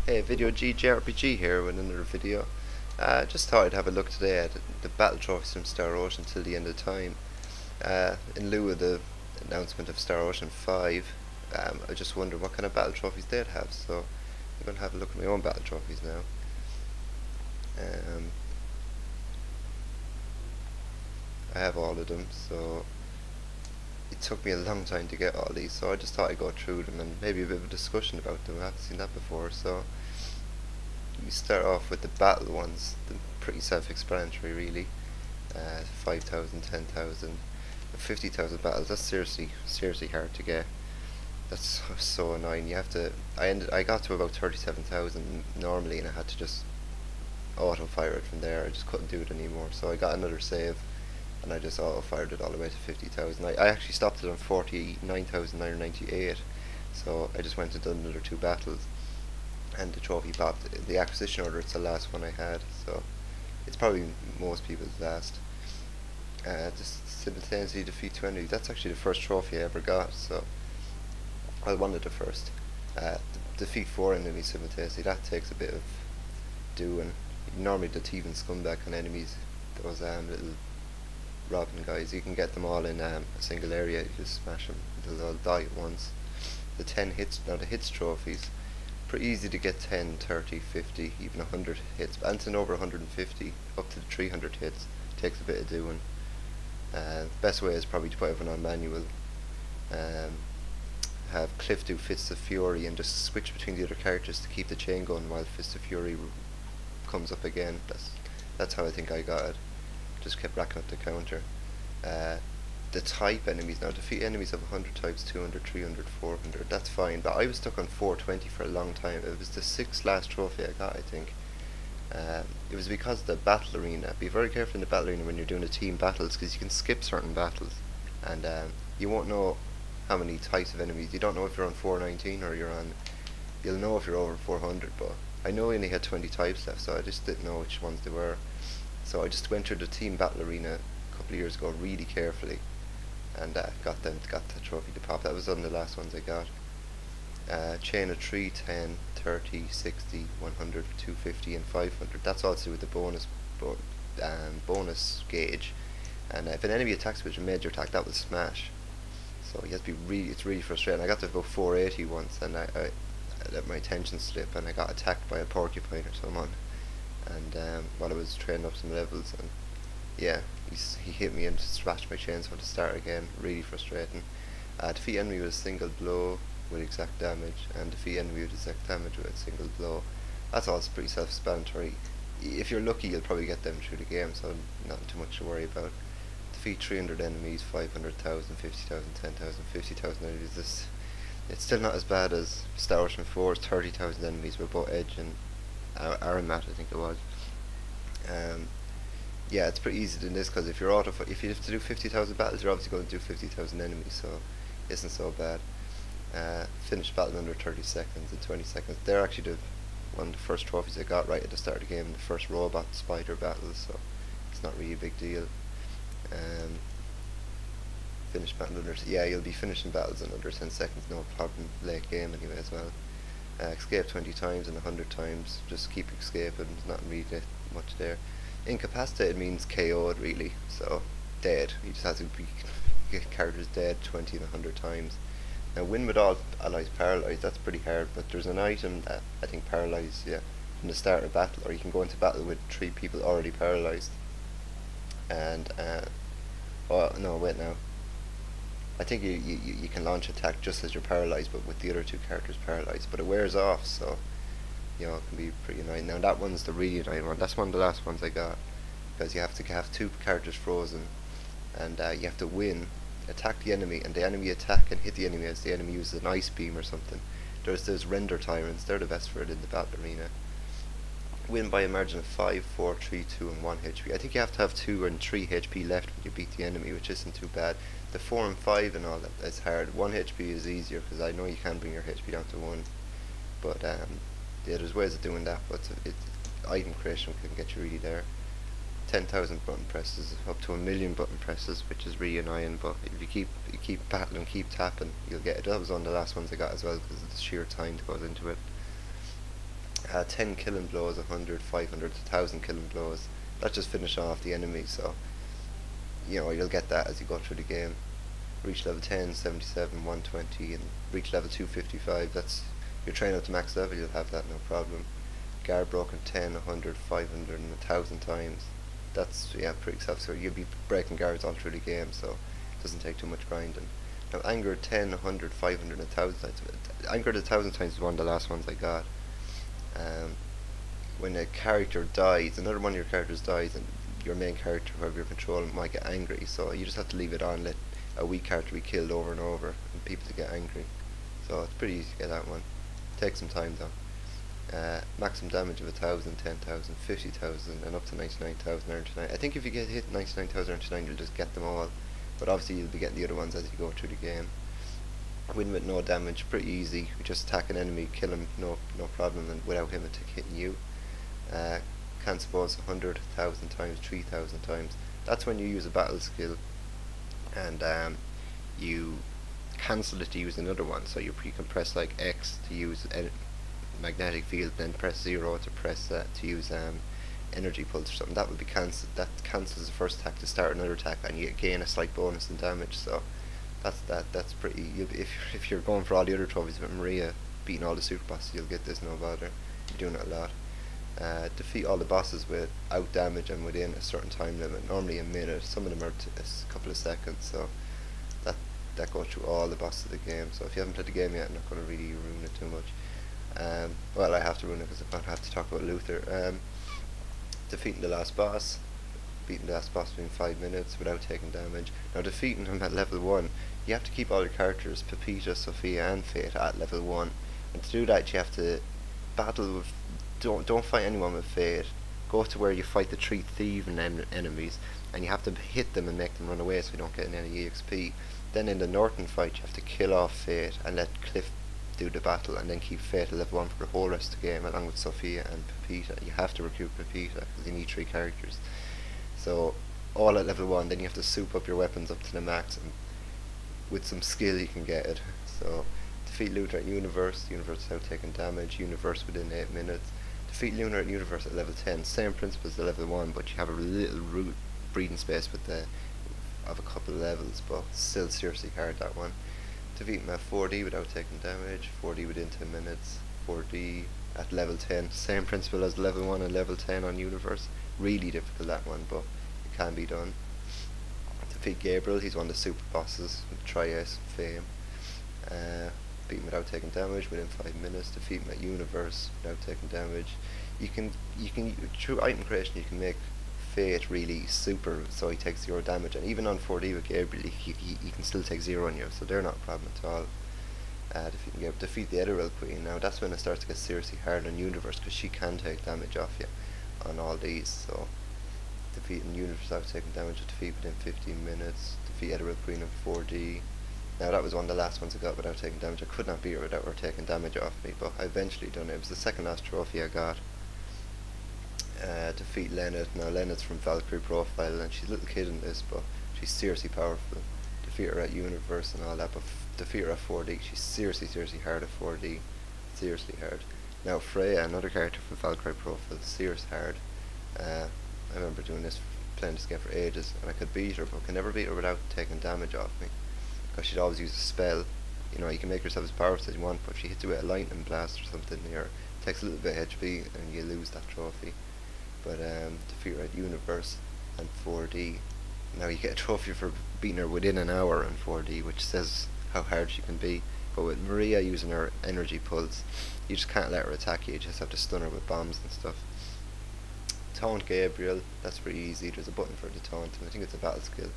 Hey, Video G JRPG here with another video. Just thought I'd have a look today at the battle trophies from Star Ocean till the end of time. In lieu of the announcement of Star Ocean 5, I just wondered what kind of battle trophies they'd have, so I'm going to have a look at my own battle trophies now. I have all of them, so it took me a long time to get all these, so I just thought I'd go through them and maybe a bit of a discussion about them. I haven't seen that before, so we start off with the battle ones. They're pretty self-explanatory, really. 5,000, 10,000, 50,000 battles. That's seriously hard to get. That's so annoying. You have to. I got to about 37,000 normally, and I had to just auto fire it from there. I just couldn't do it anymore. So I got another save, and I just auto fired it all the way to 50,000. I actually stopped it on 49,998. So I just went and done another 2 battles, and the trophy popped. The acquisition order, it's the last one I had, so it's probably most people's last. Just simultaneously defeat 2 enemies. That's actually the first trophy I ever got, so one of the first. Defeat 4 enemies simultaneously. That takes a bit of doing. Normally the thieving scumbag on enemies, those little robbing guys, you can get them all in a single area. You just smash them until they'll all die at once. The 10 hits, now the hits trophies, pretty easy to get 10, 30, 50, even 100 hits. Anything over 150, up to 300 hits, takes a bit of doing. The best way is probably to put everyone on manual. Have Cliff do Fists of Fury and just switch between the other characters to keep the chain going while Fist of Fury comes up again. That's how I think I got it. Just kept racking up the counter. The type enemies, now defeat enemies of 100 types, 200, 300, 400, that's fine, but I was stuck on 420 for a long time. It was the 6th last trophy I got, I think. It was because of the battle arena. Be very careful in the battle arena when you're doing the team battles, because you can skip certain battles, and you won't know how many types of enemies. You don't know if you're on 419 or you'll know if you're over 400, but I know I only had 20 types left, so I just didn't know which ones they were. So I just went through the team battle arena a couple of years ago really carefully, and got the trophy to pop. That was one of the last ones I got. Chain of 3, 10, 30, 60, 100, 250 and 500. That's all to do with the bonus gauge, and if an enemy attacks with a major attack, that will smash. So you have to be it's really frustrating. I got to about 480 once, and I let my attention slip, and I got attacked by a porcupine or someone, and while I was training up some levels, and yeah, he hit me and scratched my chain, so I had to start again. Really frustrating. Defeat enemy with a single blow with exact damage, and defeat enemy with exact damage with a single blow. That's also pretty self-explanatory. If you're lucky, you'll probably get them through the game, so not too much to worry about. Defeat 300 enemies, 500,000, 50,000, 10,000, 50,000 enemies. It's still not as bad as Star Ocean 4's 30,000 enemies with both Edge and Aramat, I think it was. Yeah, it's pretty easy in this, because if you have to do 50,000 battles, you're obviously going to do 50,000 enemies, so it isn't so bad. Finish battle under 30 seconds and 20 seconds. They're actually one of the first trophies I got right at the start of the game, the first robot spider battle, so it's not really a big deal. Finish battle under, yeah, you'll be finishing battles in under 10 seconds, no problem, late game anyway as well. Escape 20 times and 100 times, just keep escaping, there's not really much there. Incapacitated means KO'd really, so dead. You just have to get characters dead 20 and 100 times. Now win with all allies paralysed, that's pretty hard, but there's an item that I think paralyses you from the start of battle, or you can go into battle with 3 people already paralysed. And oh no, wait now. I think you can launch attack just as you're paralysed, but with the other 2 characters paralysed, but it wears off, so you know, it can be pretty annoying. Now that one's the really annoying one. That's one of the last ones I got, because you have to have 2 characters frozen, and you have to win, attack the enemy, and the enemy attack and hit the enemy as the enemy uses an ice beam or something. There's render tyrants. They're the best for it in the battle arena. Win by a margin of 5, 4, 3, 2 and 1 HP. I think you have to have 2 and 3 HP left when you beat the enemy, which isn't too bad. The 4 and 5 and all that's hard. 1 HP is easier, because I know you can bring your HP down to 1, but yeah, there's ways of doing that, but item creation can get you really there. 10,000 button presses, up to 1,000,000 button presses, which is really annoying, but if you keep battling, keep tapping, you'll get it. That was one of the last ones I got as well, because of the sheer time that goes into it. 10 killing blows, 100, 500, 1000 killing blows. That just finish off the enemy, so you know you'll get that as you go through the game. Reach level 10, 77, 120, and reach level 255. That's you're trained up to max level, you'll have that no problem. Guard broken 10, 100, 500, and 1000 times. That's pretty self. So you'll be breaking guards all through the game, so it doesn't take too much grinding. Now angered 10, 100, 500, and 1000 times. Angered 1000 times is one of the last ones I got. When a character dies, another one of your characters dies, and your main character, whoever you're controlling, might get angry. So you just have to leave it on, let a weak character be killed over and over, and people to get angry. So it's pretty easy to get that one. Takes some time though. Maximum damage of 1000, 10,000, 50,000, and up to 99,000 earned tonight. I think if you get hit 99,000 earned tonight, you'll just get them all. But obviously you'll be getting the other ones as you go through the game. Win with no damage, pretty easy. You just attack an enemy, kill him, no problem, and without him hitting you. Cancel balls 100,000 times, 3,000 times. That's when you use a battle skill, and you cancel it to use another one. So you can press like X to use magnetic field, then press 0 to press to use energy pulse or something. That would be cancelled. That cancels the first attack to start another attack, and you gain a slight bonus in damage. So that's pretty. If you're going for all the other trophies with Maria, beating all the super bosses, you'll get this no bother. You're doing it a lot. Defeat all the bosses without damage and within a certain time limit. Normally a minute. Some of them are a couple of seconds. So that goes through all the bosses of the game. So if you haven't played the game yet, I'm not going to really ruin it too much. Well, I have to ruin it because I'm going to have to talk about Luther. Defeating the last boss. Beating the last boss within 5 minutes without taking damage. Now defeating him at level 1, you have to keep all your characters, Pepita, Sophia and Fate, at level 1. And to do that you have to battle with, don't fight anyone with Fate. Go to where you fight the 3 thieving enemies, and you have to hit them and make them run away so you don't get any EXP. Then in the northern fight you have to kill off Fate and let Cliff do the battle, and then keep Fate at level 1 for the whole rest of the game along with Sophia and Pepita. You have to recruit Pepita because you need 3 characters. So all at level 1, then you have to soup up your weapons up to the max, and with some skill you can get it. So defeat Luther at Universe without taking damage, Universe within 8 minutes. Defeat Lunar at Universe at level 10, same principle as the level 1, but you have a little root breathing space with of a couple of levels, but still seriously hard, that one. Defeat him at 4D without taking damage, 4D within 10 minutes, 4D at level 10, same principle as level 1 and level 10 on Universe. Really difficult, that one, but it can be done. Defeat Gabriel, he's one of the super bosses with Trias fame. Beat him without taking damage within 5 minutes. Defeat him at Universe without taking damage. You can through item creation you can make Fate really super, so he takes 0 damage, and even on 4D with Gabriel he can still take 0 on you, so they're not a problem at all. Defeat the Ethereal Queen. Now that's when it starts to get seriously hard on Universe, because she can take damage off you on all these. So defeating Universe without taking damage, defeat within 15 minutes. Defeat Ethereal Queen in 4D. Now that was one of the last ones I got without taking damage. I could not beat her without her taking damage off me, but I eventually done it. It was the second last trophy I got. Defeat Lenneth. Now Lenneth's from Valkyrie Profile, and she's a little kid in this, but she's seriously powerful. Defeat her at Universe and all that, but defeat her at 4D. She's seriously hard at 4D. Seriously hard. Now Freya, another character from Valkyrie Profile, seriously hard. I remember doing this, playing this game for ages, and I could beat her, but I could never beat her without taking damage off me, because she'd always use a spell. You know, you can make yourself as powerful as you want, but if she hits you with a lightning blast or something near, it takes a little bit of HP and you lose that trophy. But defeat her at Universe and 4D. Now you get a trophy for beating her within an hour in 4D, which says how hard she can be. But with Maria using her energy pulse, you just can't let her attack you, you just have to stun her with bombs and stuff. Taunt Gabriel, that's pretty easy. There's a button for the taunt, and I think it's a battle skill.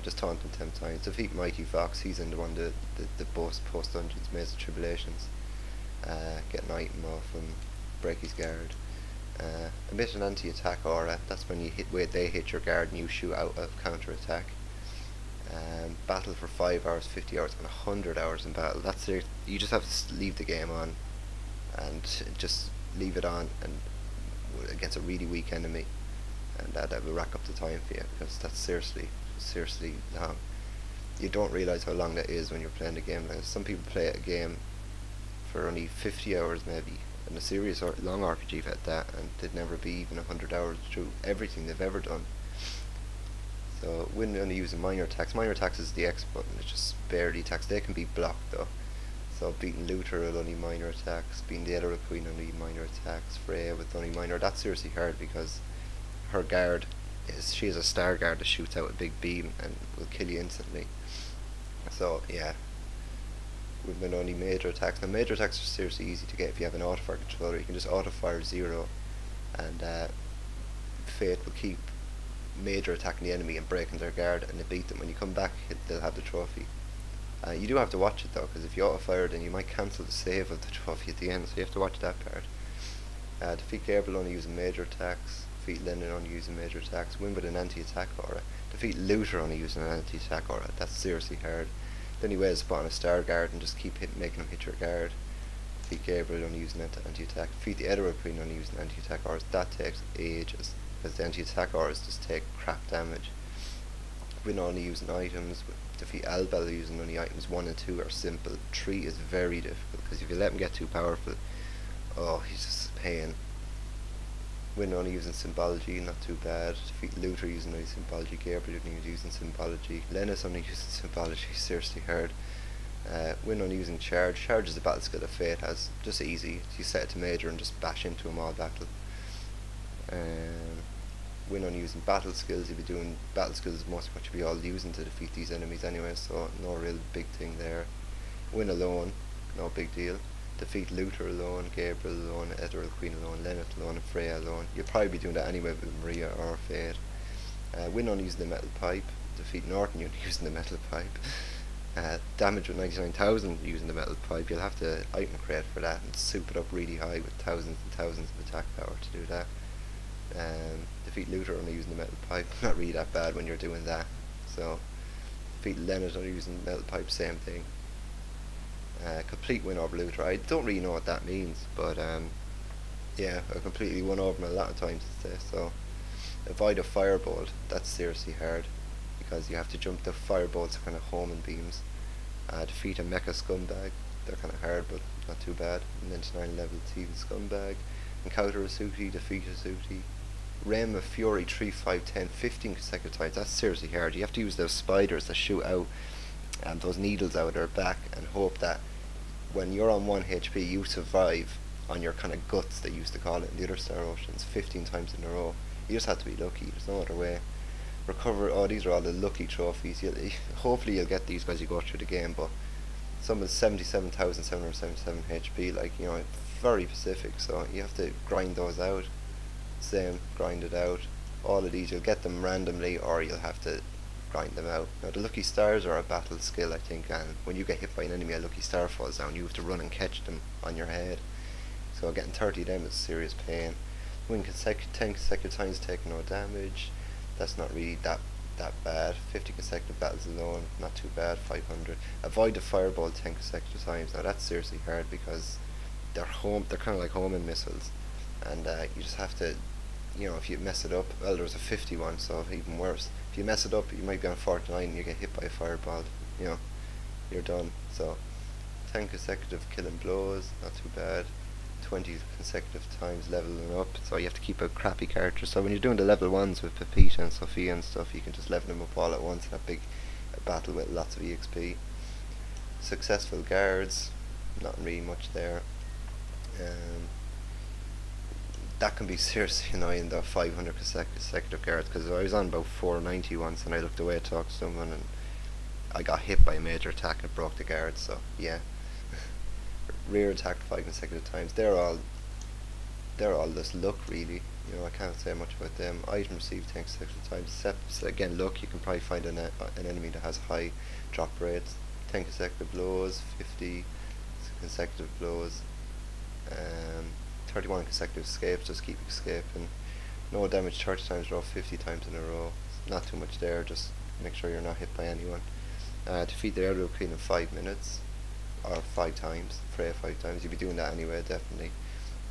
Just taunt him 10 times. Defeat Mighty Fox, he's in the post dungeons, Maze of Tribulations. Get an item off him, break his guard. Emit an anti-attack aura, that's when they hit your guard and you shoot out a counter attack. Battle for 5 hours, 50 hours, and 100 hours in battle. That's it. You just have to leave the game on, and just leave it on, and against a really weak enemy, and that will rack up the time for you, because that's seriously long. You don't realise how long that is when you're playing the game. Like, some people play a game for only 50 hours maybe, and a serious or long RPG at that, and they'd never be even 100 hours through everything they've ever done. So when only using minor attacks, minor attacks is the X button, it's just barely attacks. They can be blocked though. So beating Luther with only minor attacks, beating the Editor Queen only minor attacks, Freya with only minor. That's seriously hard because her guard she has a star guard that shoots out a big beam and will kill you instantly. So yeah, we've been only major attacks. Now major attacks are seriously easy to get if you have an auto fire controller. You can just auto fire 0 and Fate will keep major attacking the enemy and breaking their guard, and they beat them. When you come back, they'll have the trophy. You do have to watch it though, because if you auto fire, then you might cancel the save of the trophy at the end, so you have to watch that part. Defeat Gabriel only using major attacks. Defeat Lennon only using major attacks. Win with an anti-attack aura. Defeat Luther only using an anti-attack aura. That's seriously hard. Then you wear a spot on a star guard and just keep making him hit your guard. Defeat Gabriel only using anti-attack. Defeat the Editor Queen only using anti-attack auras. That takes ages, because the anti-attack auras just take crap damage. Win only using items. Defeat Albel using only items. 1 and 2 are simple. 3 is very difficult, because if you let him get too powerful, oh, he's just a pain. Win only using symbology, not too bad. Defeat Luther using only symbology. Gabriel only using symbology. Lennis only using symbology, seriously hard. Win only using charge. Charge is the battle skill that Fate has, just easy. You set it to major and just bash into him all battle. Win only using battle skills. You'll be doing battle skills, most of what you'll be all using to defeat these enemies anyway, so no real big thing there. Win alone, no big deal. Defeat Luther alone, Gabriel alone, Editor Queen alone, Lenneth alone, and Freya alone. You'll probably be doing that anyway with Maria or Fate. Win only using the metal pipe. Defeat Norton using the metal pipe. Damage with 99,000 using the metal pipe. You'll have to item crate for that and soup it up really high with thousands and thousands of attack power to do that. Defeat Luther only using the metal pipe. Not really that bad when you're doing that. So defeat Lenneth only using the metal pipe, same thing. Complete win over Luther. I don't really know what that means, but yeah, I completely won over him a lot of times today. So avoid a firebolt. That's seriously hard, because you have to jump the firebolts, kind of homing beams. Defeat a mecha scumbag. They're kind of hard, but not too bad. 99 level team scumbag. Encounter a Sooty. Defeat a Sooty. Realm of Fury 3, 5, 10, 15 consecutive times. That's seriously hard. You have to use those spiders that shoot out those needles out of their back and hope that when you're on 1 HP you survive on your kind of guts, they used to call it in the other Star Oceans, 15 times in a row. You just have to be lucky, there's no other way. Recover, oh, these are all the lucky trophies. Hopefully you'll get these as you go through the game, but some is 77,777 HP, like, you know, very specific, so you have to grind those out. Same, grind it out. All of these, you'll get them randomly, or you'll have to grind them out. Now the lucky stars are a battle skill, I think, and when you get hit by an enemy, a lucky star falls down, you have to run and catch them on your head. So getting 30 of them is serious pain. Win 10 consecutive times, take no damage. That's not really that bad. 50 consecutive battles alone, not too bad. 500. Avoid the fireball 10 consecutive times. Now that's seriously hard, because they're kind of like homing missiles, and you just have to, you know, if you mess it up, well, there's a 51, so even worse. If you mess it up, you might be on 49 and you get hit by a fireball, you know, you're done. So 10 consecutive killing blows, not too bad. 20 consecutive times leveling up, so you have to keep a crappy character. So when you're doing the level 1s with Pepita and Sophia and stuff, you can just level them up all at once in a big battle with lots of EXP. Successful guards, not really much there. That can be seriously annoying, the 500 consecutive guards, because I was on about 490 once and I looked away to talk to someone and I got hit by a major attack and broke the guard, so yeah. Rear attacked 5 consecutive times. They're all just luck, really. You know, I can't say much about them. Item received 10 consecutive times. Except again, luck. You can probably find an enemy that has high drop rates. 10 consecutive blows, 50 consecutive blows, 31 consecutive escapes. Just keep escaping. No damage 30 times in a row, 50 times in a row. Not too much there. Just make sure you're not hit by anyone. Defeat the Aerial Queen in 5 minutes. Or 5 times, Freya 5 times. You'll be doing that anyway, definitely.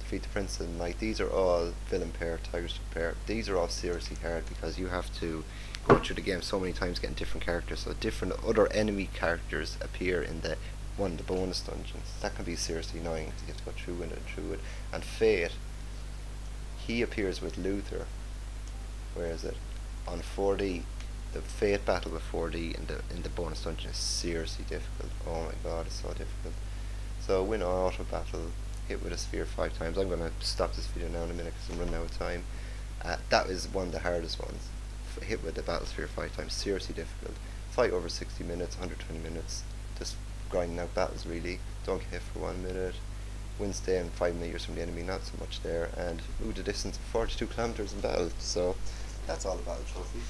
Defeat the Prince of the Night. These are all villain pair, Tiger's pair. These are all seriously hard, because you have to go through the game so many times getting different characters, so different other enemy characters appear in the one of the bonus dungeons. That can be seriously annoying because you have to go through it and through it. And Fate, he appears with Luther. Where is it? On 4D. The Fate battle with 4D in the bonus dungeon is seriously difficult. Oh my god, it's so difficult. So win auto battle, hit with a sphere 5 times. I'm going to stop this video now in a minute because I'm running out of time. That is one of the hardest ones. Hit with the battle sphere 5 times, seriously difficult. Fight over 60 minutes, 120 minutes, just grinding out battles really. Don't get hit for 1 minute. Win staying 5 meters from the enemy, not so much there. And move the distance of 42 kilometers in battle. So that's all the battle trophies.